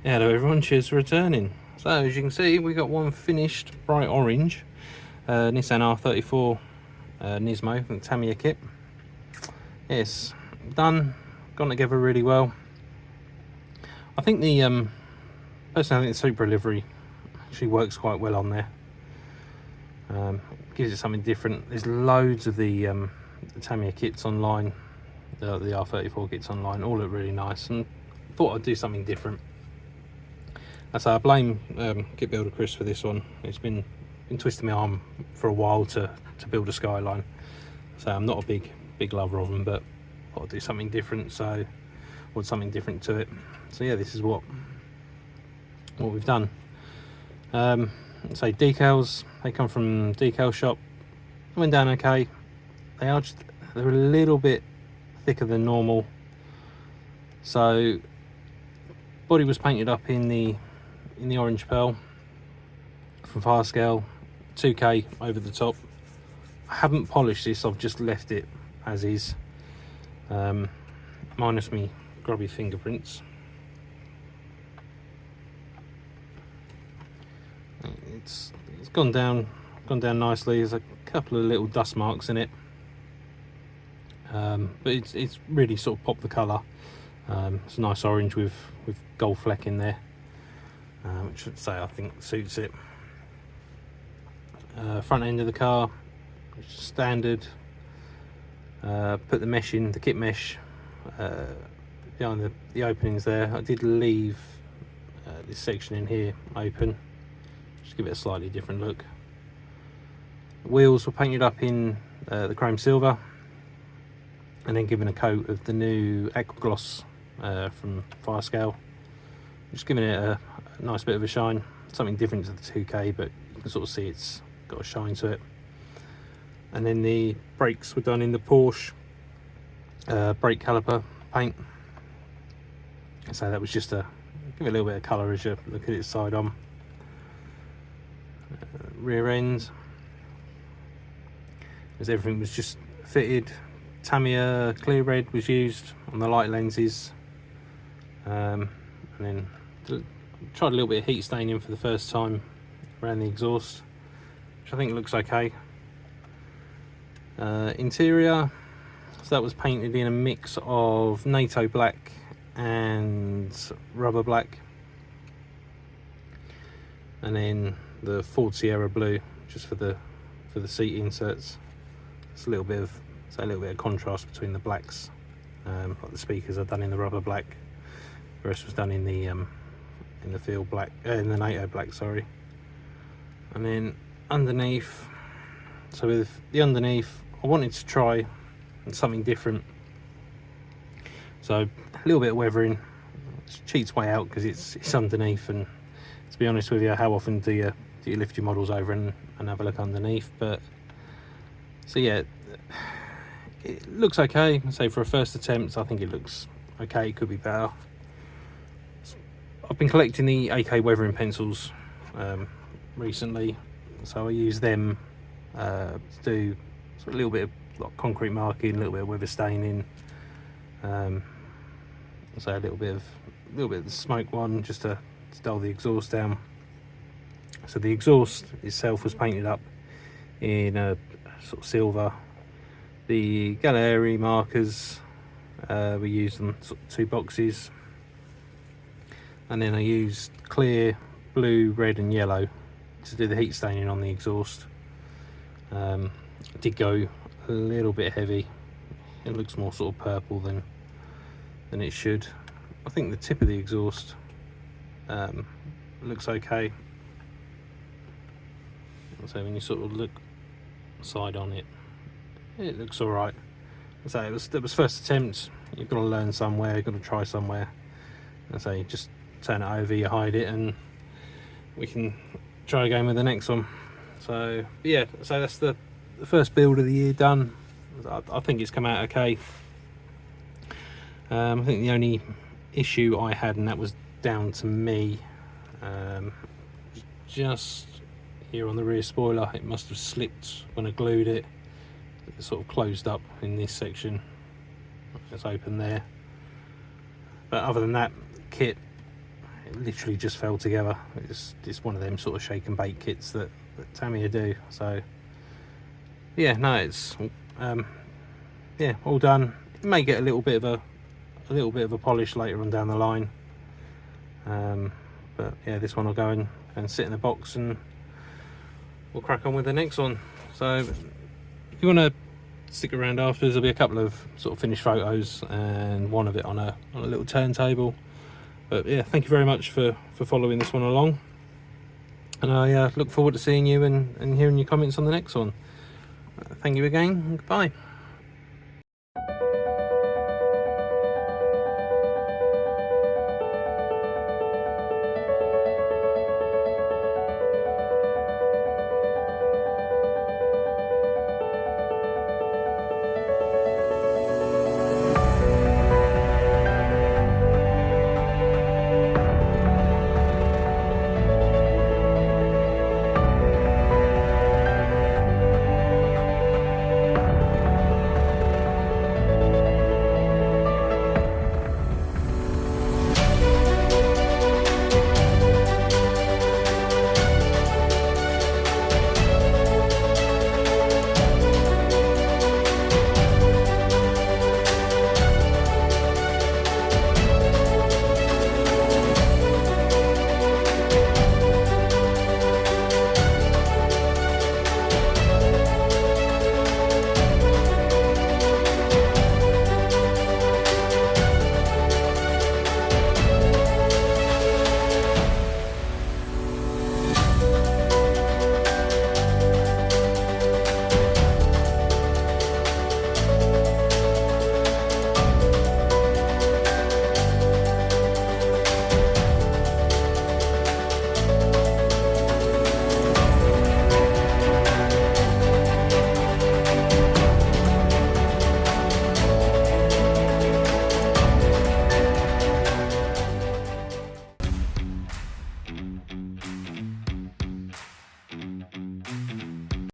Hello everyone, cheers for returning. So as you can see, we got one finished bright orange Nissan R34 Nismo, the Tamiya kit. It's done, gone together really well. I think the personally I think the Super Livery actually works quite well on there. Gives it something different. There's loads of the Tamiya kits online, the R34 kits online, all look really nice, and thought I'd do something different. So I blame Kit Builder Chris for this one. It's been twisting my arm for a while to build a Skyline. So I'm not a big lover of them, but I thought I'd do something different. So or something different to it. So yeah, this is what we've done. So decals, they come from Decal Shop. Went down okay. They're a little bit thicker than normal. So body was painted up in the orange pearl from fire scale, 2K over the top. I haven't polished this, I've just left it as is, minus me grubby fingerprints. It's gone down nicely. There's a couple of little dust marks in it, but it's really sort of popped the colour. It's a nice orange with gold fleck in there, which I'd say I think suits it. Front end of the car, standard. Put the mesh in, the kit mesh, behind the openings there. I did leave this section in here open, just give it a slightly different look. The wheels were painted up in the chrome silver, and then given a coat of the new aqua gloss from Fire Scale, just giving it a nice bit of a shine, something different to the 2K, but you can sort of see it's got a shine to it. And then the brakes were done in the Porsche brake caliper paint, so that was just to give it a little bit of colour as you look at it side on. Rear end, as everything was just fitted. Tamiya clear red was used on the light lenses, and then tried a little bit of heat staining for the first time around the exhaust, which I think looks okay. Interior, so that was painted in a mix of NATO black and rubber black, and then the Ford Sierra blue just for the seat inserts. It's a little bit of contrast between the blacks. Like the speakers are done in the rubber black, the rest was done in the field black, in the NATO black, sorry. And then underneath, so with the underneath, I wanted to try something different. So a little bit of weathering, it cheats way out because it's underneath, and to be honest with you, how often do you lift your models over and have a look underneath? But so yeah, it looks okay. So for a first attempt, I think it looks okay. It could be better. I've been collecting the AK weathering pencils recently, so I use them to do sort of a little bit of like concrete marking, a little bit of weather staining, so a little bit of the smoke one, just to dull the exhaust down. So the exhaust itself was painted up in a sort of silver. The gallery markers, we used them sort of 2 boxes, and then I used clear blue, red and yellow to do the heat staining on the exhaust. I did go a little bit heavy. It looks more sort of purple than it should. I think the tip of the exhaust looks okay. So when you sort of look side on it, it looks all right. So it was first attempt. You've got to learn somewhere, you've got to try somewhere. And so you just turn it over, you hide it, and we can try again with the next one. So yeah, so that's the first build of the year done. I think it's come out okay. I think the only issue I had, and that was down to me, just here on the rear spoiler, it must have slipped when I glued it. It sort of closed up in this section. It's open there. But other than that, kit it literally just fell together. It's one of them sort of shake and bake kits that Tamiya do. So yeah, no, it's yeah, all done. It may get a little bit of a polish later on down the line, but yeah, this one will go in and sit in the box, and we'll crack on with the next one. So if you want to stick around afterwards, there'll be a couple of sort of finished photos and one of it on a little turntable. But yeah, thank you very much for following this one along, and I look forward to seeing you and hearing your comments on the next one. Thank you again, and goodbye.